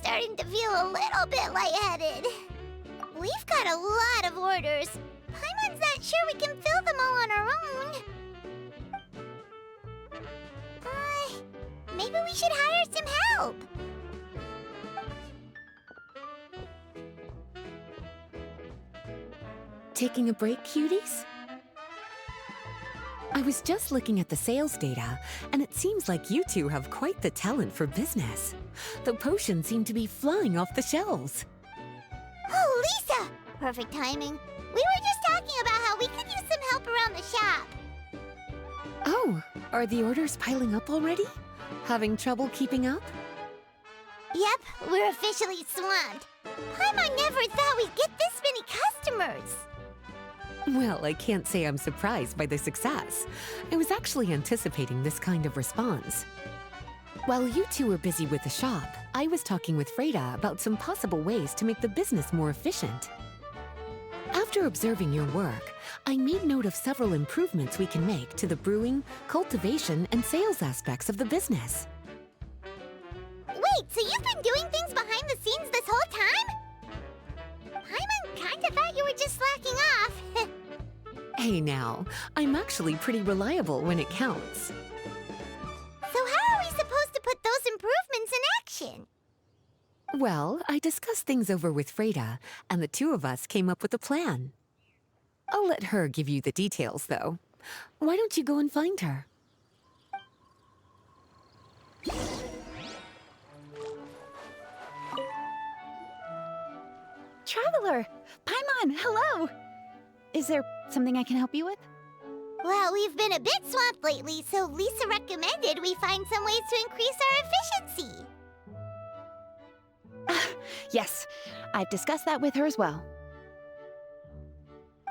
starting to feel a little bit lightheaded. We've got a lot of orders. Paimon's not sure we can fill them all on our own. Maybe we should hire some help. Taking a break, cuties? I was just looking at the sales data, and it seems like you two have quite the talent for business. The potions seem to be flying off the shelves. Oh, Lisa! Perfect timing. We were just talking about how we could use some help around the shop. Oh, are the orders piling up already? Having trouble keeping up? Yep, we're officially swamped. Paimon never thought we'd get this many customers. Well, I can't say I'm surprised by the success. I was actually anticipating this kind of response. While you two were busy with the shop, I was talking with Freda about some possible ways to make the business more efficient. After observing your work, I made note of several improvements we can make to the brewing, cultivation, and sales aspects of the business. Wait, so you've been doing things behind the scenes this whole time? Paimon kinda thought you were just slacking off. Hey now, I'm actually pretty reliable when it counts. So how are we supposed to put those improvements in action? Well, I discussed things over with Freda, and the two of us came up with a plan. I'll let her give you the details, though. Why don't you go and find her? Traveler! Paimon, hello! Is there something I can help you with? Well, we've been a bit swamped lately, so Lisa recommended we find some ways to increase our efficiency. Yes, I've discussed that with her as well.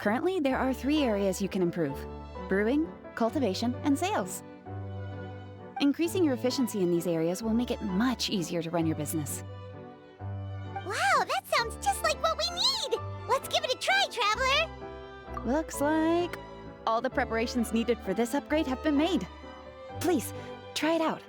Currently, there are 3 areas you can improve: brewing, cultivation, and sales. Increasing your efficiency in these areas will make it much easier to run your business. Wow, that sounds just like what we need! Let's give it a try, Traveler! Looks like all the preparations needed for this upgrade have been made. Please, try it out.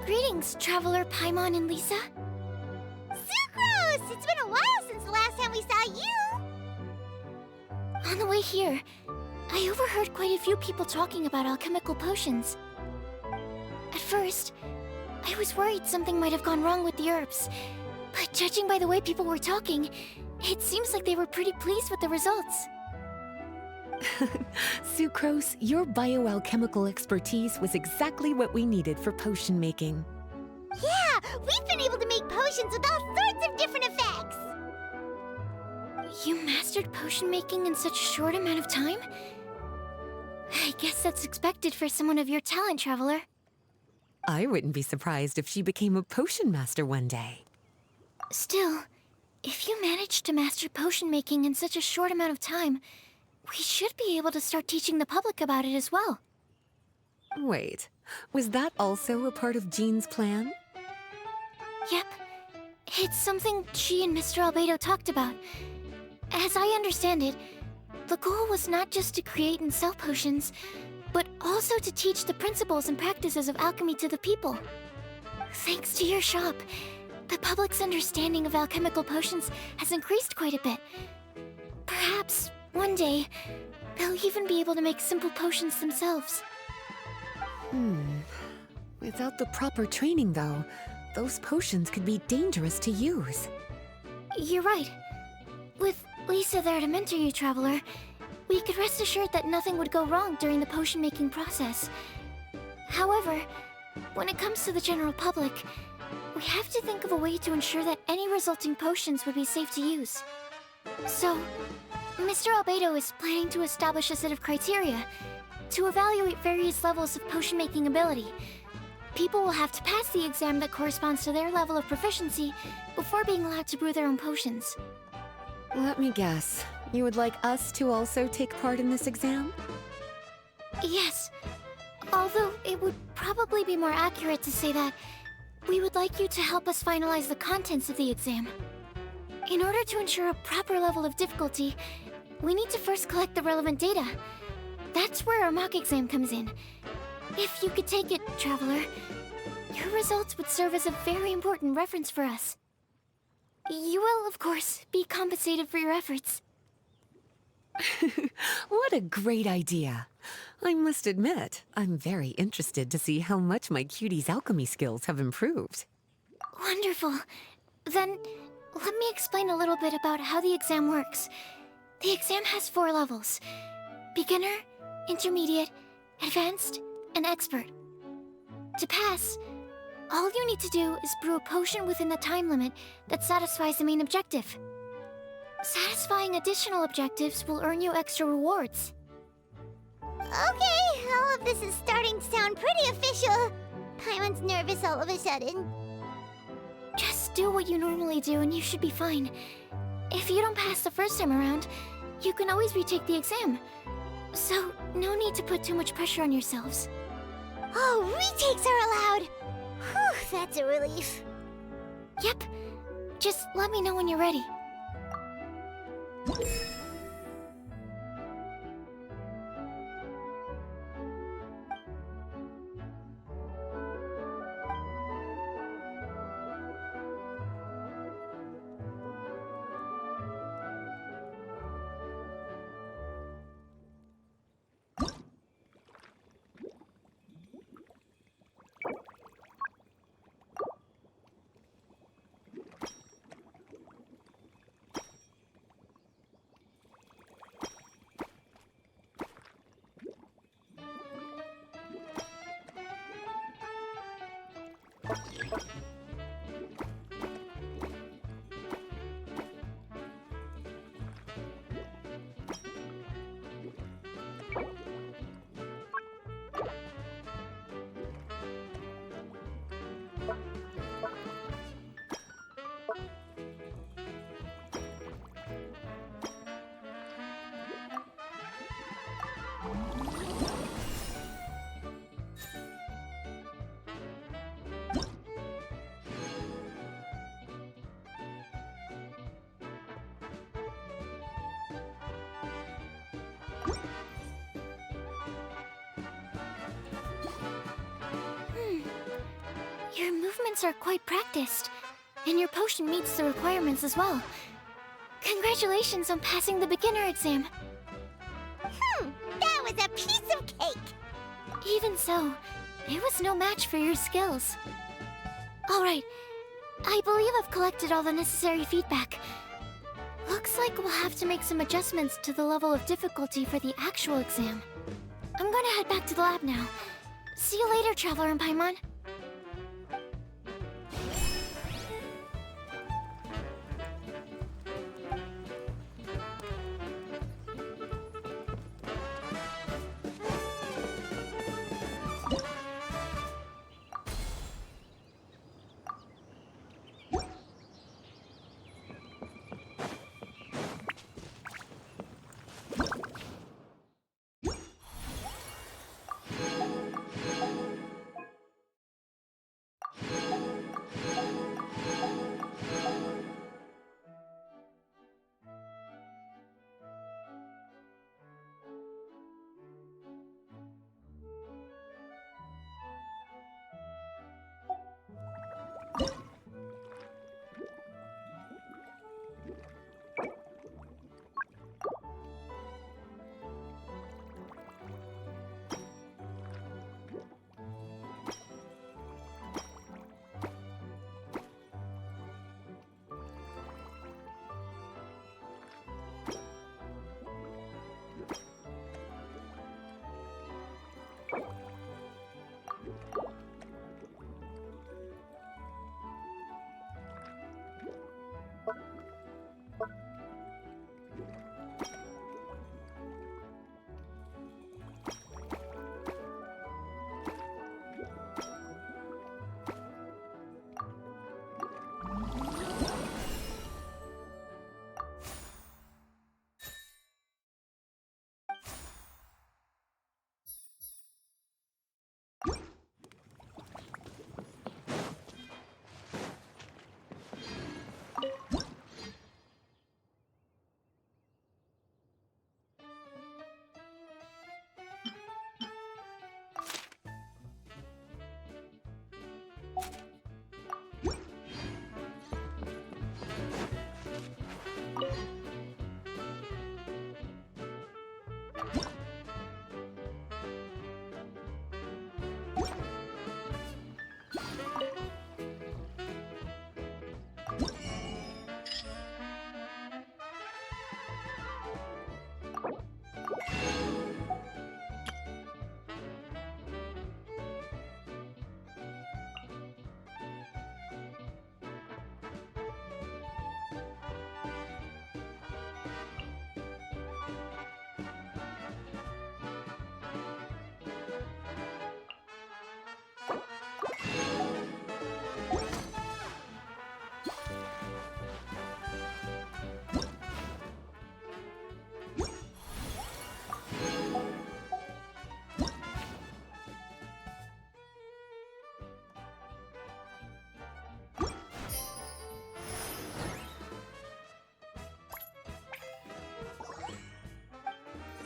Greetings, Traveler Paimon and Lisa. Sucrose! It's been a while since the last time we saw you! On the way here, I overheard quite a few people talking about alchemical potions. At first, I was worried something might have gone wrong with the herbs, but judging by the way people were talking, it seems like they were pretty pleased with the results. Sucrose, your bioalchemical expertise was exactly what we needed for potion making. Yeah, we've been able to make potions with all sorts of different effects! You mastered potion making in such a short amount of time? I guess that's expected for someone of your talent, Traveler. I wouldn't be surprised if she became a potion master one day. Still, if you managed to master potion making in such a short amount of time, we should be able to start teaching the public about it as well. Wait, was that also a part of Jean's plan? Yep. It's something she and Mr. Albedo talked about. As I understand it, the goal was not just to create and sell potions, but also to teach the principles and practices of alchemy to the people. Thanks to your shop, the public's understanding of alchemical potions has increased quite a bit. Perhaps, one day, they'll even be able to make simple potions themselves. Without the proper training, though, those potions could be dangerous to use. You're right. With Lisa there to mentor you, Traveler, we could rest assured that nothing would go wrong during the potion-making process. However, when it comes to the general public, we have to think of a way to ensure that any resulting potions would be safe to use. So, Mr. Albedo is planning to establish a set of criteria to evaluate various levels of potion-making ability. People will have to pass the exam that corresponds to their level of proficiency before being allowed to brew their own potions. Let me guess. You would like us to also take part in this exam? Yes. Although it would probably be more accurate to say that we would like you to help us finalize the contents of the exam. In order to ensure a proper level of difficulty, we need to first collect the relevant data. That's where our mock exam comes in. If you could take it, Traveler, your results would serve as a very important reference for us. You will, of course, be compensated for your efforts. What a great idea. I must admit, I'm very interested to see how much my cutie's alchemy skills have improved. Wonderful. Then, let me explain a little bit about how the exam works. The exam has 4 levels: beginner, intermediate, advanced, and expert. To pass, all you need to do is brew a potion within the time limit that satisfies the main objective. Satisfying additional objectives will earn you extra rewards. Okay, all of this is starting to sound pretty official. Paimon's nervous all of a sudden. Just do what you normally do and you should be fine. If you don't pass the first time around, you can always retake the exam. So, no need to put too much pressure on yourselves. Oh, retakes are allowed! Whew, that's a relief. Yep. Just let me know when you're ready. are quite practiced, and your potion meets the requirements as well. Congratulations on passing the beginner exam. That was a piece of cake! Even so, it was no match for your skills. Alright, I believe I've collected all the necessary feedback. Looks like we'll have to make some adjustments to the level of difficulty for the actual exam. I'm gonna head back to the lab now. See you later, Traveler and Paimon.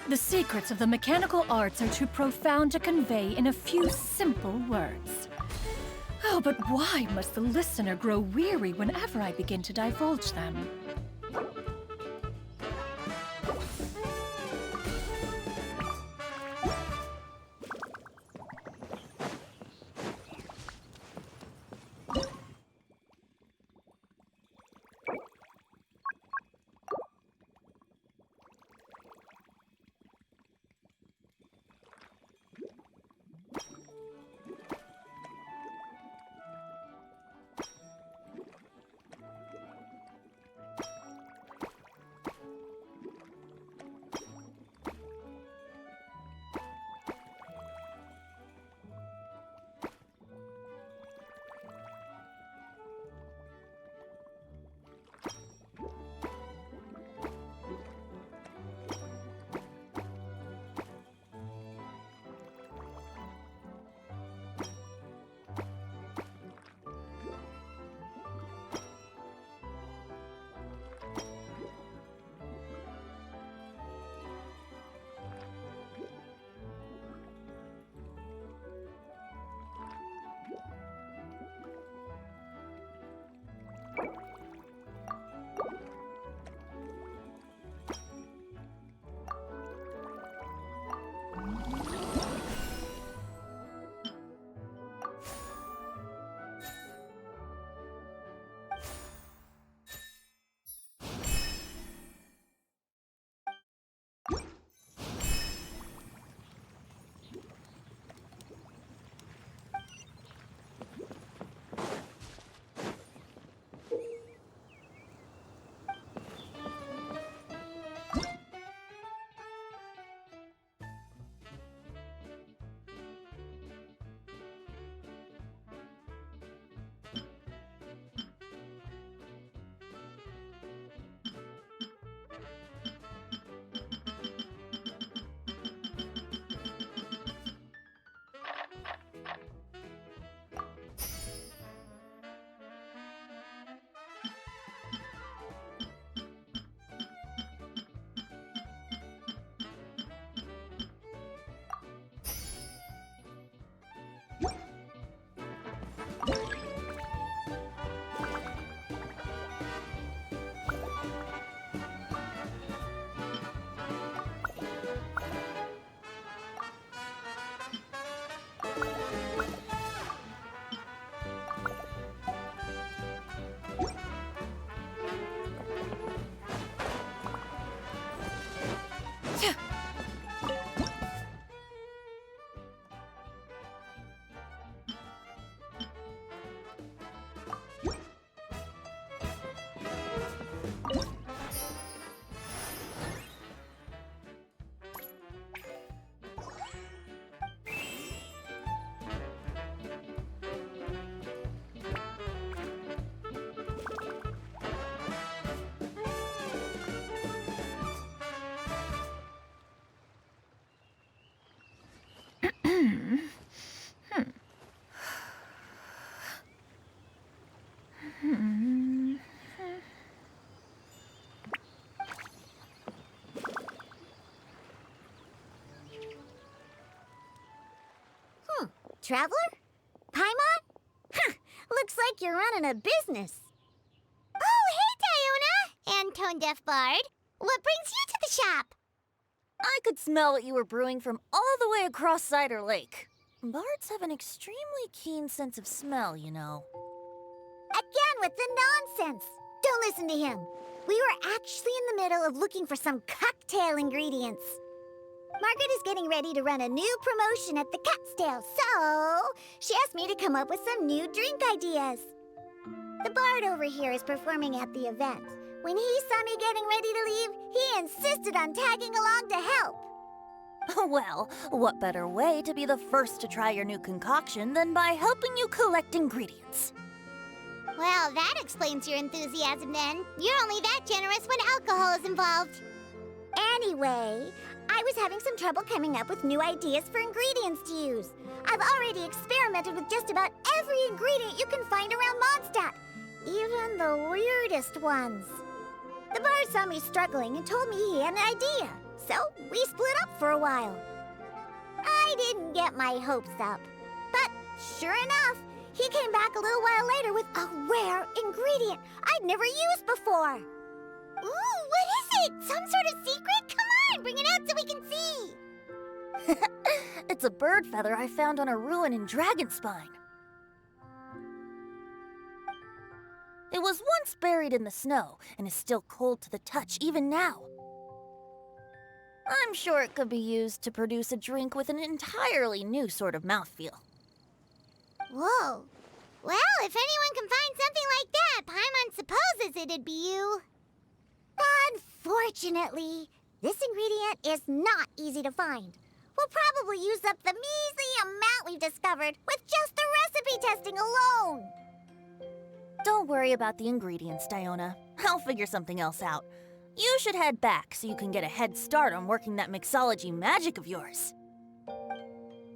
The secrets of the mechanical arts are too profound to convey in a few simple words. Oh, but why must the listener grow weary whenever I begin to divulge them? Traveler? Paimon? Huh, looks like you're running a business. Oh, hey, Diona! And Tone Deaf Bard. What brings you to the shop? I could smell what you were brewing from all the way across Cider Lake. Bards have an extremely keen sense of smell, you know. Again with the nonsense. Don't listen to him. We were actually in the middle of looking for some cocktail ingredients. Margaret is getting ready to run a new promotion at the Cutsdale, so she asked me to come up with some new drink ideas. The bard over here is performing at the event. When he saw me getting ready to leave, he insisted on tagging along to help. Well, what better way to be the first to try your new concoction than by helping you collect ingredients? Well, that explains your enthusiasm then. You're only that generous when alcohol is involved. Anyway, I was having some trouble coming up with new ideas for ingredients to use. I've already experimented with just about every ingredient you can find around Mondstadt, even the weirdest ones. The bard saw me struggling and told me he had an idea, so we split up for a while. I didn't get my hopes up, but sure enough, he came back a little while later with a rare ingredient I'd never used before. Ooh, what is it? Some sort of secret? Come on, bring it out so we can see. It's a bird feather I found on a ruin in Dragonspine. It was once buried in the snow and is still cold to the touch even now. I'm sure it could be used to produce a drink with an entirely new sort of mouthfeel. Whoa. Well, if anyone can find something like that, Paimon supposes it'd be you. Unfortunately, this ingredient is not easy to find. We'll probably use up the measly amount we've discovered with just the recipe testing alone. Don't worry about the ingredients, Diona. I'll figure something else out. You should head back so you can get a head start on working that mixology magic of yours.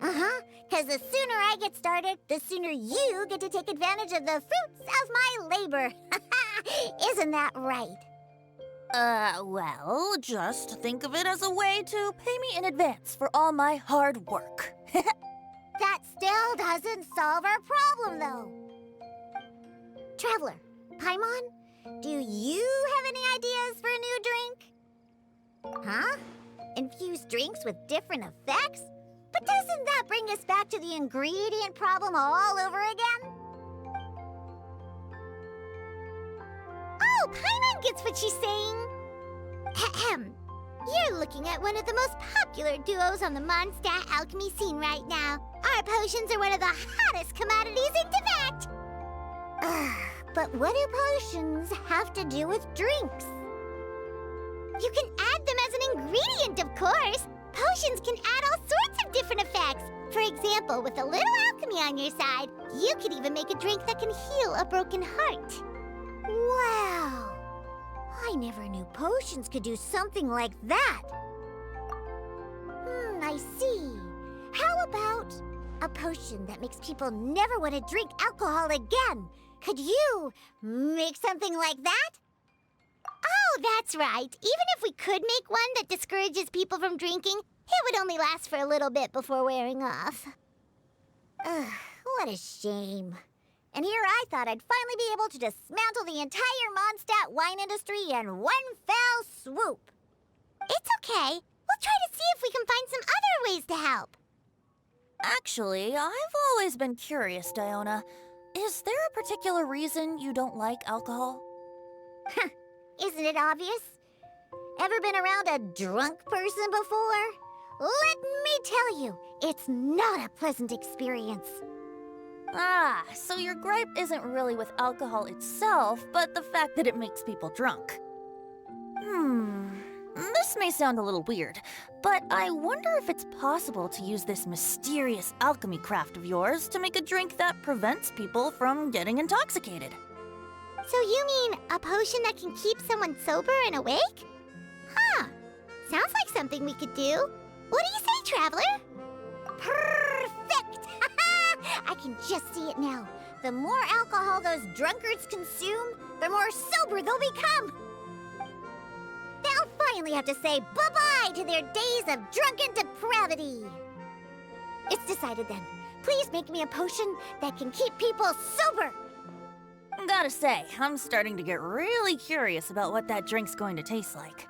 Uh-huh, because the sooner I get started, the sooner you get to take advantage of the fruits of my labor. Isn't that right? Well, just think of it as a way to pay me in advance for all my hard work. That still doesn't solve our problem, though. Traveler, Paimon, do you have any ideas for a new drink? Huh? Infused drinks with different effects? But doesn't that bring us back to the ingredient problem all over again? Oh, Paimon gets what she's saying. Ahem. You're looking at one of the most popular duos on the Mondstadt alchemy scene right now. Our potions are one of the hottest commodities in Tibet. But what do potions have to do with drinks? You can add them as an ingredient, of course. Potions can add all sorts of different effects. For example, with a little alchemy on your side, you could even make a drink that can heal a broken heart. Wow! I never knew potions could do something like that. I see. How about a potion that makes people never want to drink alcohol again? Could you make something like that? Oh, that's right. Even if we could make one that discourages people from drinking, it would only last for a little bit before wearing off. Ugh, what a shame. And here I thought I'd finally be able to dismantle the entire Mondstadt wine industry in one fell swoop. It's okay. We'll try to see if we can find some other ways to help. Actually, I've always been curious, Diona. Is there a particular reason you don't like alcohol? Isn't it obvious? Ever been around a drunk person before? Let me tell you, it's not a pleasant experience. Ah, so your gripe isn't really with alcohol itself, but the fact that it makes people drunk. This may sound a little weird, but I wonder if it's possible to use this mysterious alchemy craft of yours to make a drink that prevents people from getting intoxicated. So you mean a potion that can keep someone sober and awake? Huh. Sounds like something we could do. What do you say, Traveler? Perfect! I can just see it now. The more alcohol those drunkards consume, the more sober they'll become. They'll finally have to say bye-bye to their days of drunken depravity. It's decided then. Please make me a potion that can keep people sober. Gotta say, I'm starting to get really curious about what that drink's going to taste like.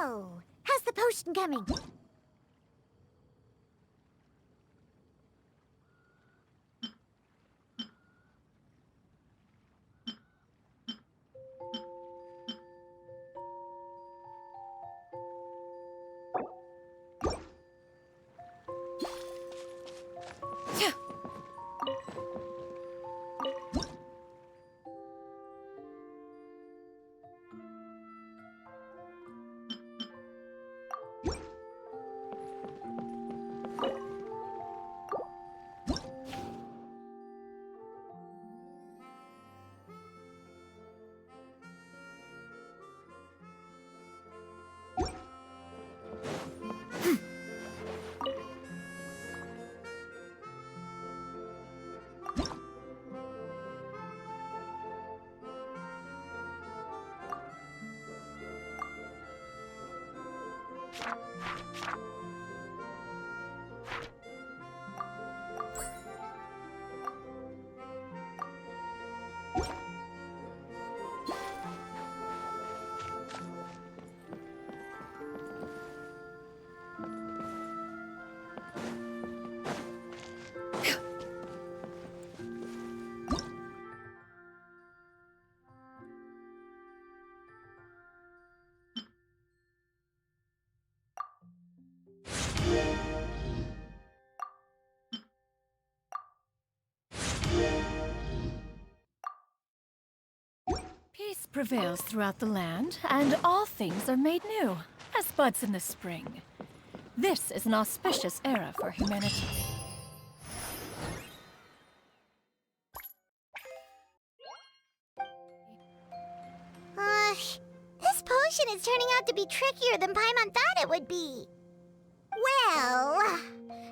So, how's the potion coming? Peace prevails throughout the land, and all things are made new, as buds in the spring. This is an auspicious era for humanity. This potion is turning out to be trickier than Paimon thought it would be. Well,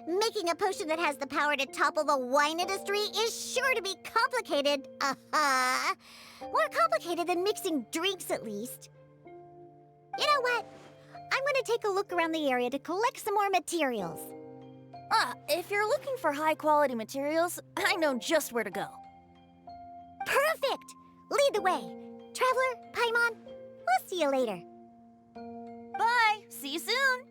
making a potion that has the power to topple the wine industry is sure to be complicated. More complicated than mixing drinks, at least. You know what? I'm gonna take a look around the area to collect some more materials. If you're looking for high-quality materials, I know just where to go. Perfect! Lead the way. Traveler, Paimon, we'll see you later. Bye! See you soon!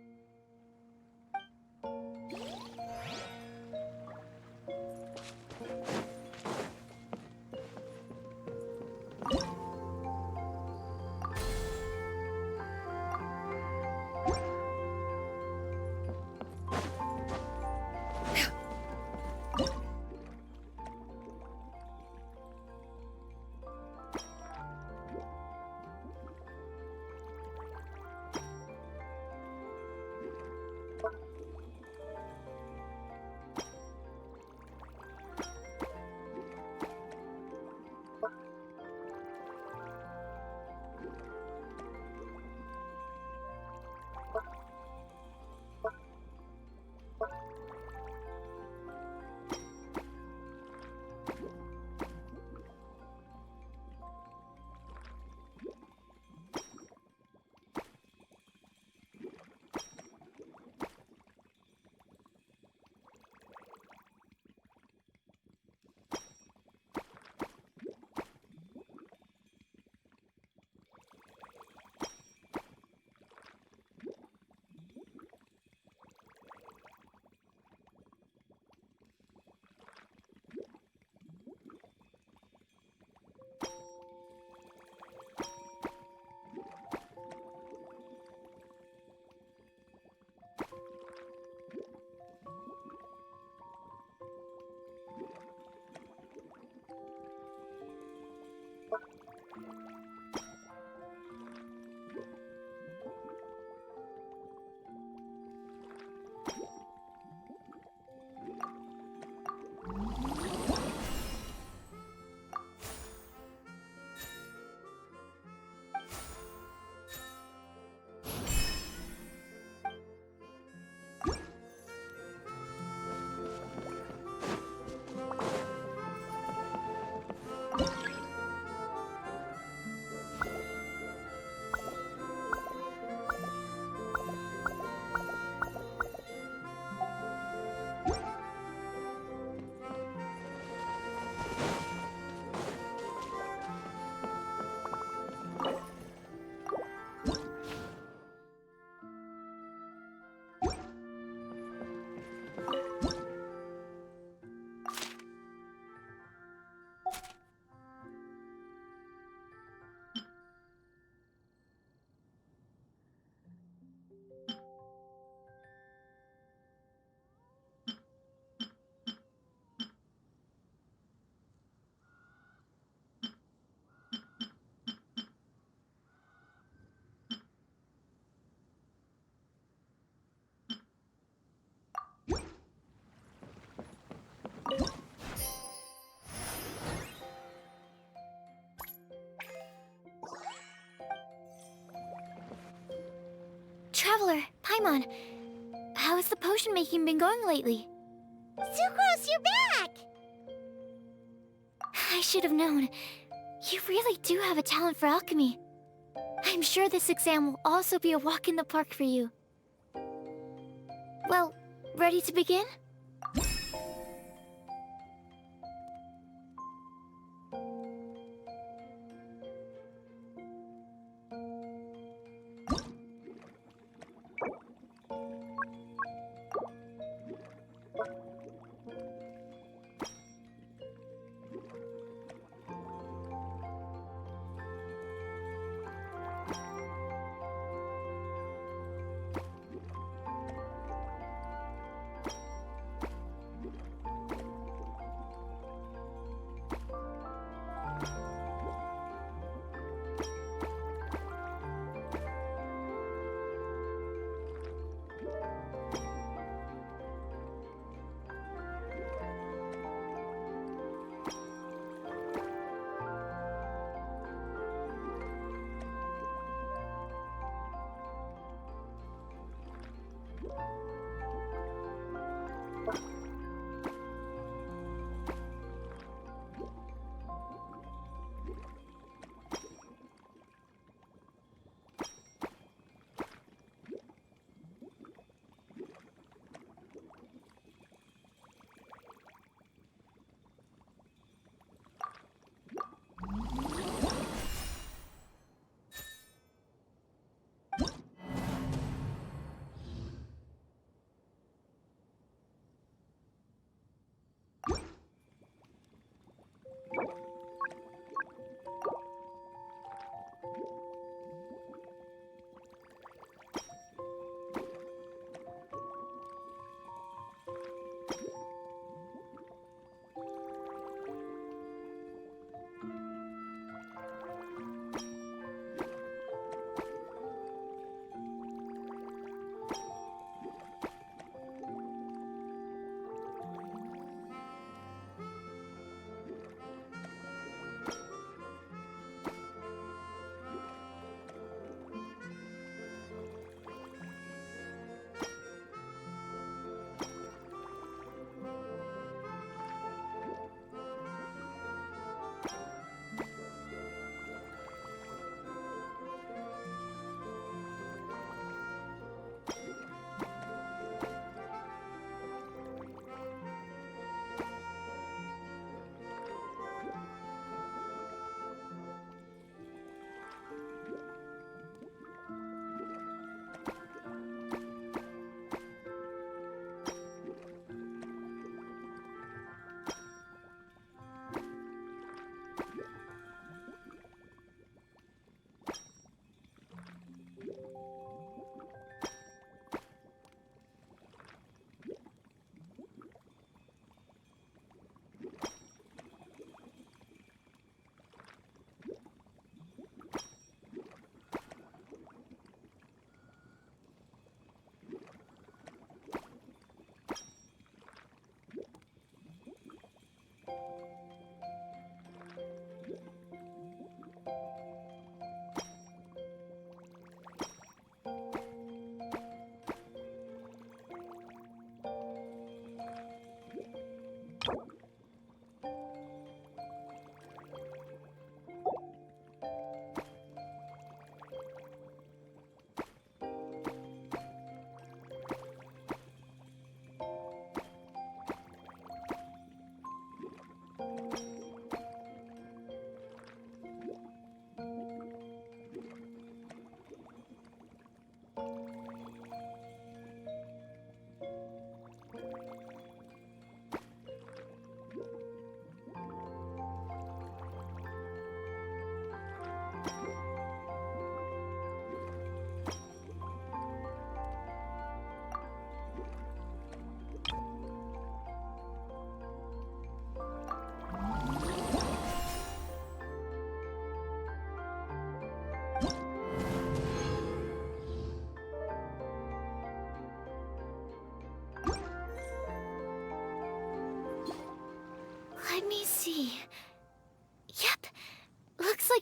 Traveler, Paimon, how has the potion making been going lately? Sucrose, you're back! I should have known. You really do have a talent for alchemy. I'm sure this exam will also be a walk in the park for you. Well, ready to begin?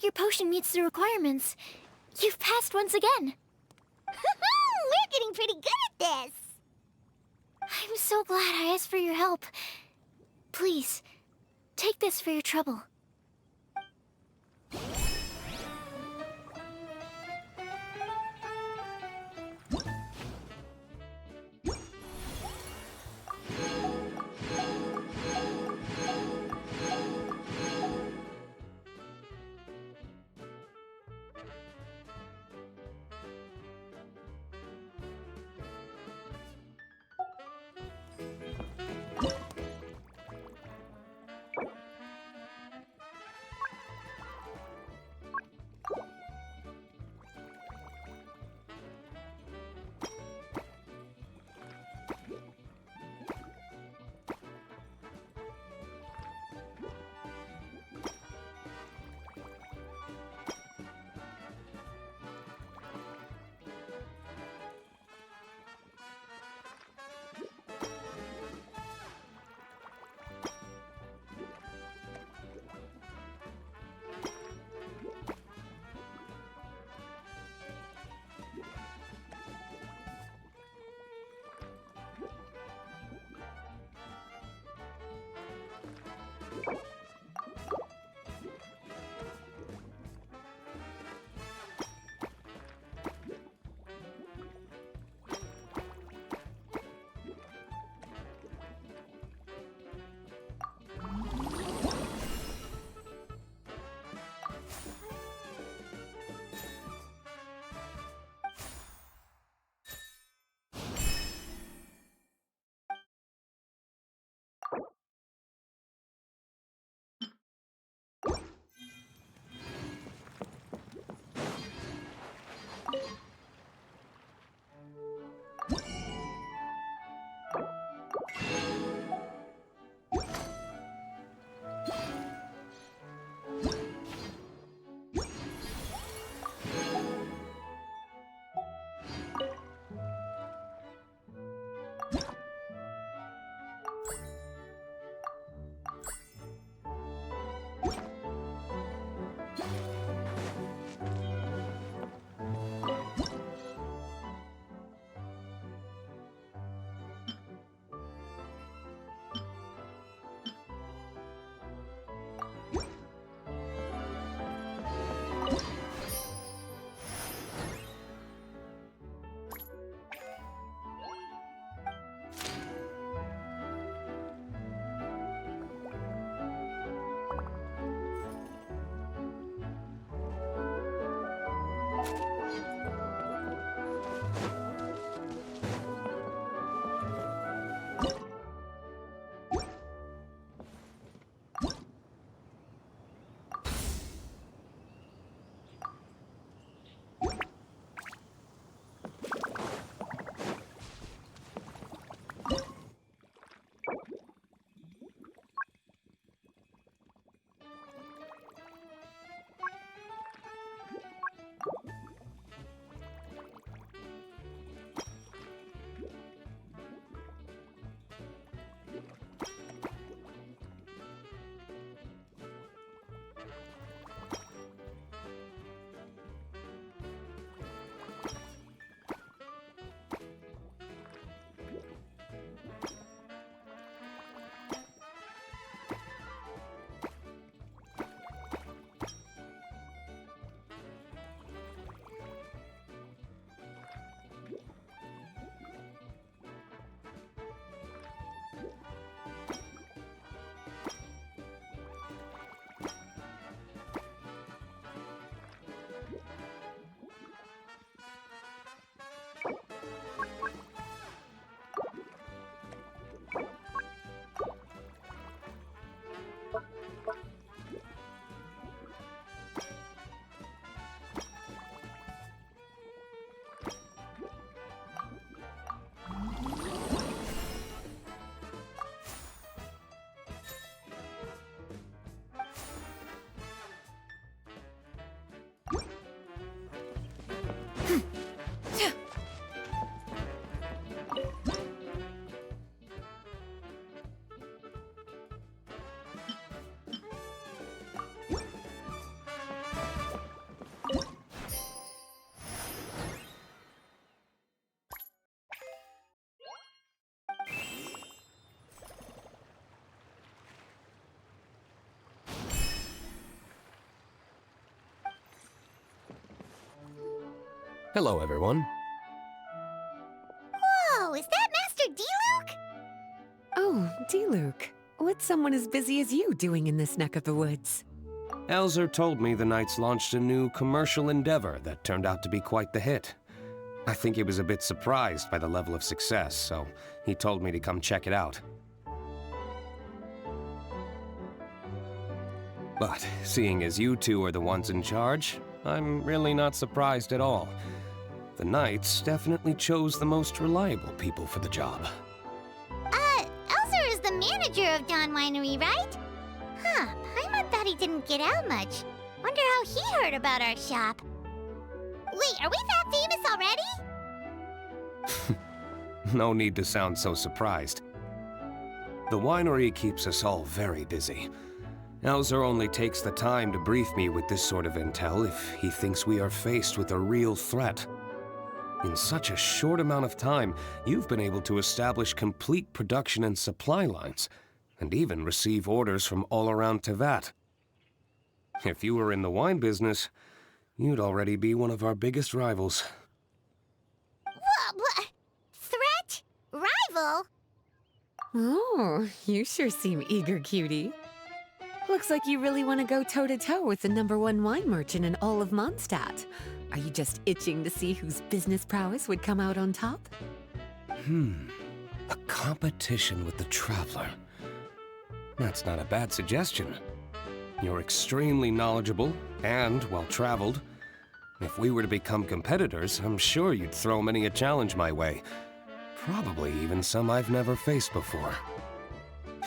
your potion meets the requirements. You've passed once again. We're getting pretty good at this. I'm so glad I asked for your help. Please, take this for your trouble. Hello, everyone. Whoa, is that Master D-Luke? Oh, D-Luke. What's someone as busy as you doing in this neck of the woods? Elzer told me the Knights launched a new commercial endeavor that turned out to be quite the hit. I think he was a bit surprised by the level of success, so he told me to come check it out. But seeing as you two are the ones in charge, I'm really not surprised at all. The Knights definitely chose the most reliable people for the job. Elzer is the manager of Dawn Winery, right? Huh, Paimon thought he didn't get out much. Wonder how he heard about our shop. Wait, are we that famous already? No need to sound so surprised. The winery keeps us all very busy. Elzer only takes the time to brief me with this sort of intel if he thinks we are faced with a real threat. In such a short amount of time, you've been able to establish complete production and supply lines, and even receive orders from all around Tevat. If you were in the wine business, you'd already be one of our biggest rivals. What? Threat? Rival? Oh, you sure seem eager, cutie. Looks like you really want to go toe-to-toe with the #1 wine merchant in all of Mondstadt. Are you just itching to see whose business prowess would come out on top? A competition with the Traveler. That's not a bad suggestion. You're extremely knowledgeable and well-traveled. If we were to become competitors, I'm sure you'd throw many a challenge my way. Probably even some I've never faced before.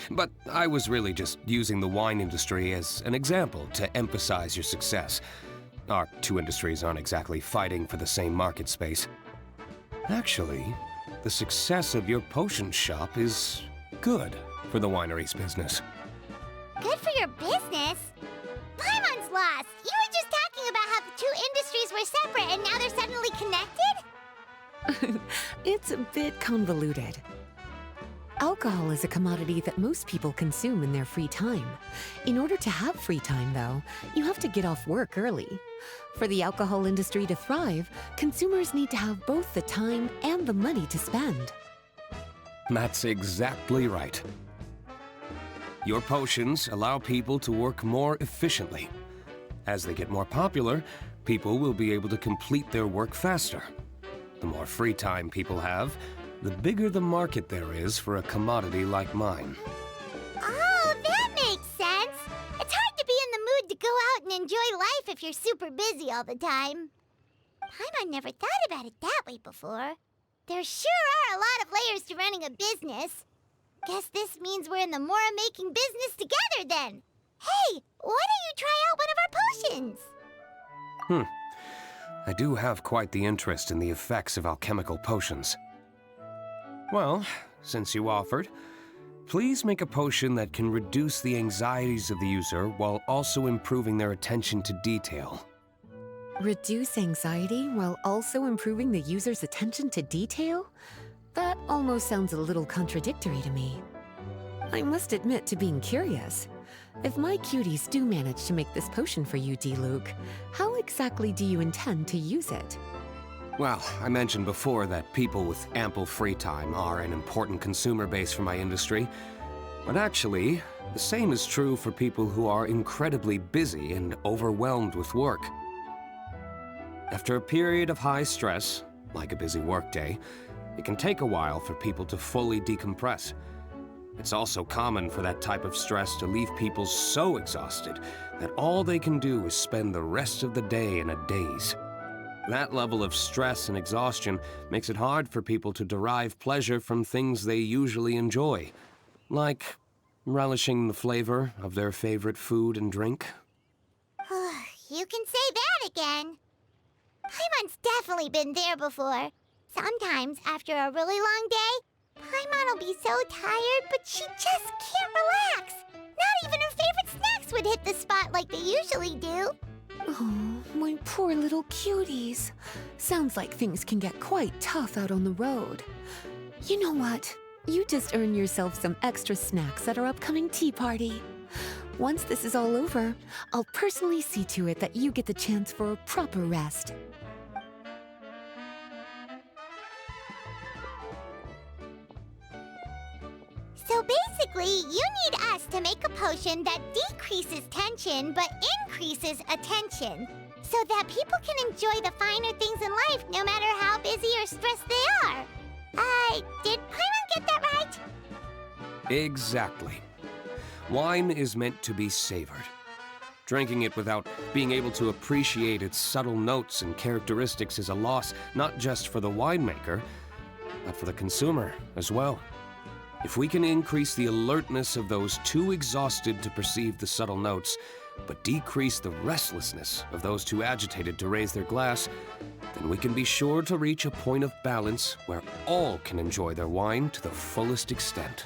But I was really just using the wine industry as an example to emphasize your success. Our two industries aren't exactly fighting for the same market space. Actually, the success of your potion shop is good for the winery's business. Good for your business? Paimon's lost! You were just talking about how the two industries were separate and now they're suddenly connected? It's a bit convoluted. Alcohol is a commodity that most people consume in their free time. In order to have free time, though, you have to get off work early. For the alcohol industry to thrive, consumers need to have both the time and the money to spend. That's exactly right. Your potions allow people to work more efficiently. As they get more popular, people will be able to complete their work faster. The more free time people have, the bigger the market there is for a commodity like mine. Oh, that makes sense! It's hard to be in the mood to go out and enjoy life if you're super busy all the time. Paimon never thought about it that way before. There sure are a lot of layers to running a business. Guess this means we're in the Mora-making business together then. Hey, why don't you try out one of our potions? I do have quite the interest in the effects of alchemical potions. Well, since you offered, please make a potion that can reduce the anxieties of the user while also improving their attention to detail. Reduce anxiety while also improving the user's attention to detail? That almost sounds a little contradictory to me. I must admit to being curious. If my cuties do manage to make this potion for you, D-Luke, how exactly do you intend to use it? Well, I mentioned before that people with ample free time are an important consumer base for my industry. But actually, the same is true for people who are incredibly busy and overwhelmed with work. After a period of high stress, like a busy workday, it can take a while for people to fully decompress. It's also common for that type of stress to leave people so exhausted that all they can do is spend the rest of the day in a daze. That level of stress and exhaustion makes it hard for people to derive pleasure from things they usually enjoy, like relishing the flavor of their favorite food and drink. You can say that again. Paimon's definitely been there before. Sometimes, after a really long day, Paimon will be so tired, but she just can't relax. Not even her favorite snacks would hit the spot like they usually do. Oh, my poor little cuties. Sounds like things can get quite tough out on the road. You know what? You just earn yourself some extra snacks at our upcoming tea party. Once this is all over, I'll personally see to it that you get the chance for a proper rest. So basically, you need us to make a potion that decreases tension but increases attention, so that people can enjoy the finer things in life no matter how busy or stressed they are. Did Paimon get that right? Exactly. Wine is meant to be savored. Drinking it without being able to appreciate its subtle notes and characteristics is a loss not just for the winemaker, but for the consumer as well. If we can increase the alertness of those too exhausted to perceive the subtle notes, but decrease the restlessness of those too agitated to raise their glass, then we can be sure to reach a point of balance where all can enjoy their wine to the fullest extent.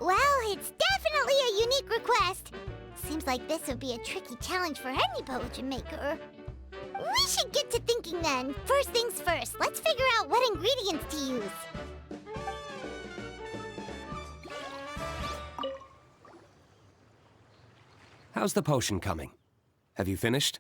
Well, it's definitely a unique request. Seems like this would be a tricky challenge for any potion maker. We should get to thinking then. First things first, let's figure out what ingredients to use. How's the potion coming? Have you finished?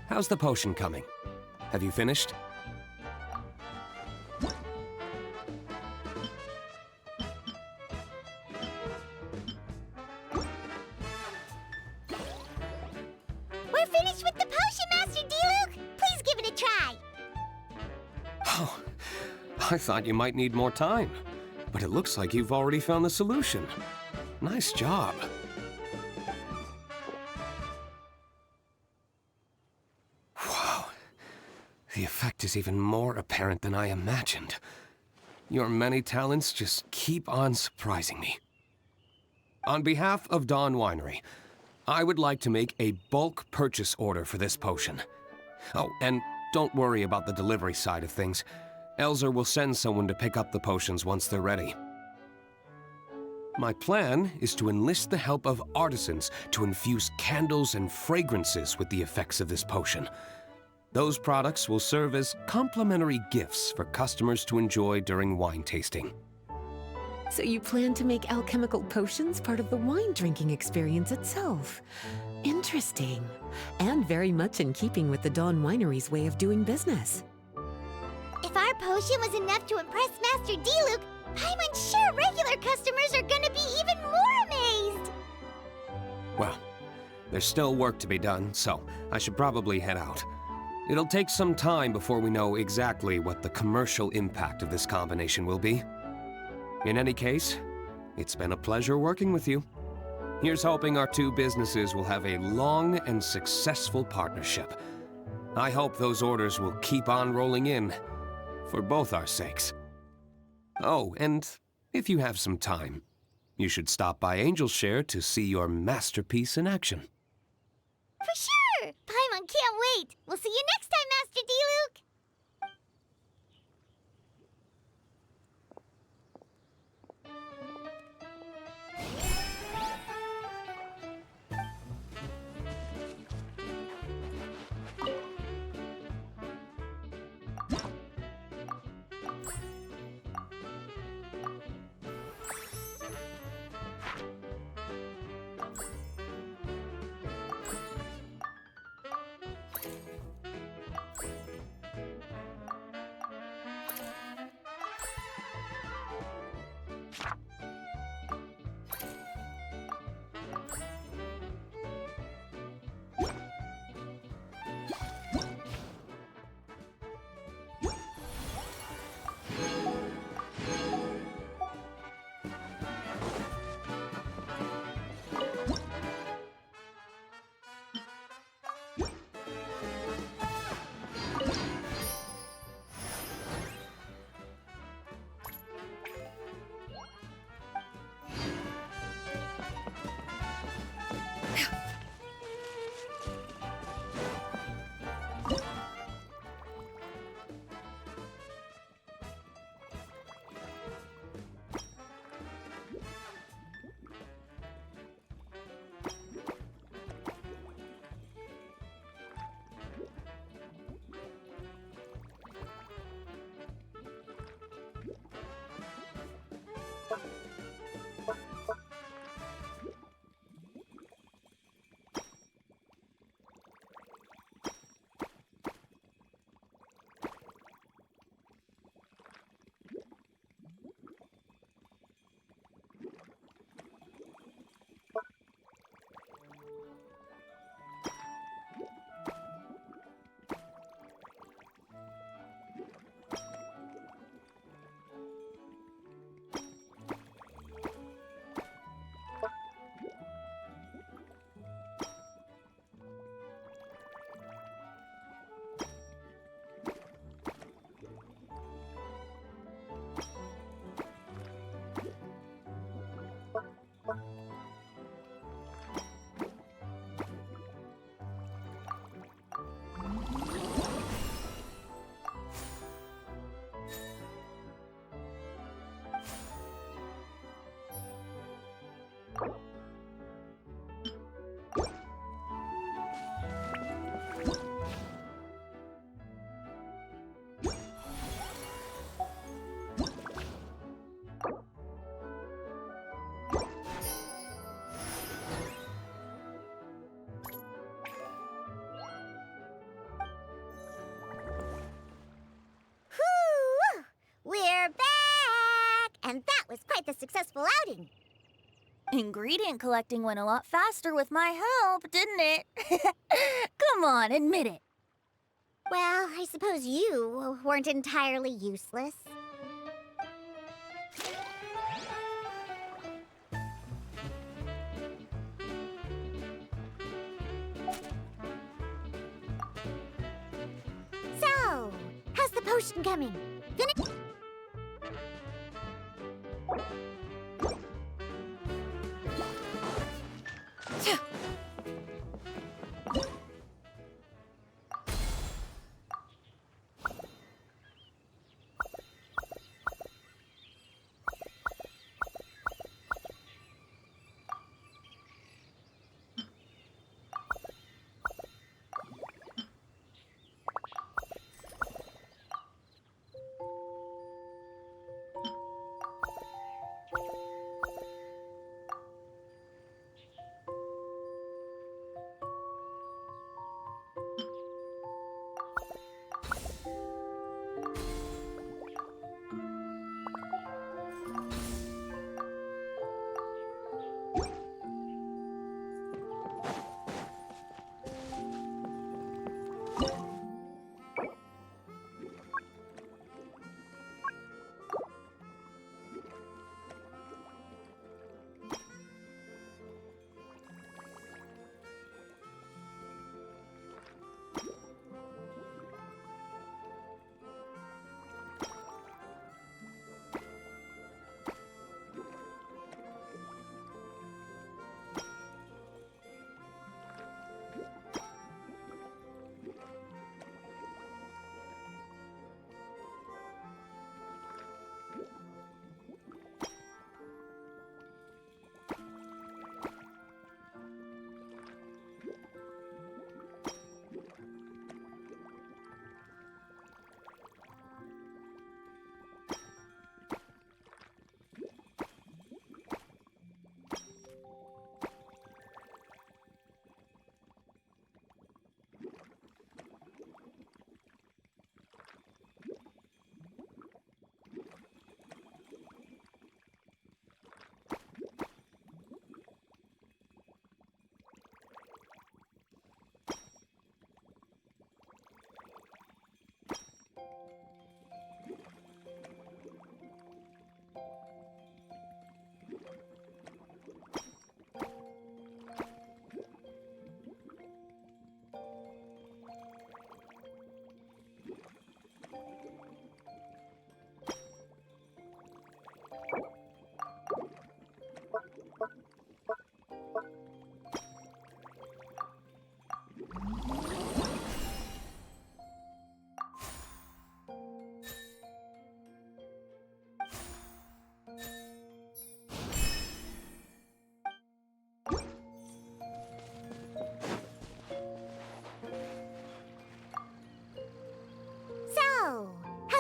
How's the potion coming? Have you finished? We're finished with the potion, Master D-Luke! Please give it a try! Oh, I thought you might need more time, but it looks like you've already found the solution. Nice job. Wow, the effect is even more apparent than I imagined. Your many talents just keep on surprising me. On behalf of Dawn Winery, I would like to make a bulk purchase order for this potion. Oh, and don't worry about the delivery side of things. Elzer will send someone to pick up the potions once they're ready. My plan is to enlist the help of artisans to infuse candles and fragrances with the effects of this potion. Those products will serve as complimentary gifts for customers to enjoy during wine tasting. So you plan to make alchemical potions part of the wine drinking experience itself. Interesting. And very much in keeping with the Dawn Winery's way of doing business. If our potion was enough to impress Master Diluc, I'm sure regular customers are gonna be even more amazed! Well, there's still work to be done, so I should probably head out. It'll take some time before we know exactly what the commercial impact of this combination will be. In any case, it's been a pleasure working with you. Here's hoping our two businesses will have a long and successful partnership. I hope those orders will keep on rolling in, for both our sakes. Oh, and if you have some time, you should stop by Angel's Share to see your masterpiece in action. For sure! Paimon can't wait! We'll see you next time, Master Diluc! We're back! And that was quite the successful outing. Ingredient collecting went a lot faster with my help, didn't it? Come on, admit it. Well, I suppose you weren't entirely useless. So, how's the potion coming? Finish?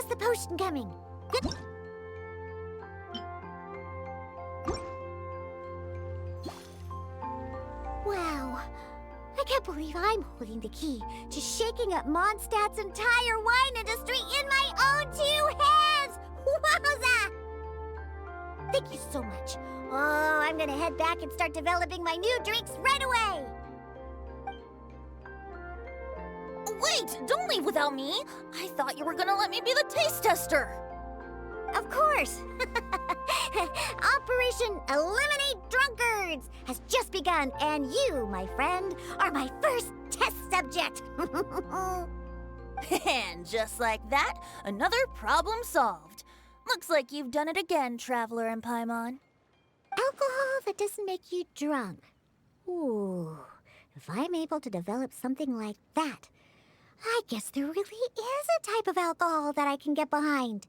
was the potion coming? Wow. I can't believe I'm holding the key to shaking up Mondstadt's entire wine industry in my own 2 hands! Wowza! Thank you so much. Oh, I'm gonna head back and start developing my new drinks right away! Wait, don't leave without me. I thought you were gonna let me be the taste tester. Of course! Operation Eliminate Drunkards has just begun, and you, my friend, are my first test subject! And just like that, another problem solved. Looks like you've done it again, Traveler and Paimon. Alcohol that doesn't make you drunk. Ooh, if I'm able to develop something like that, I guess there really is a type of alcohol that I can get behind.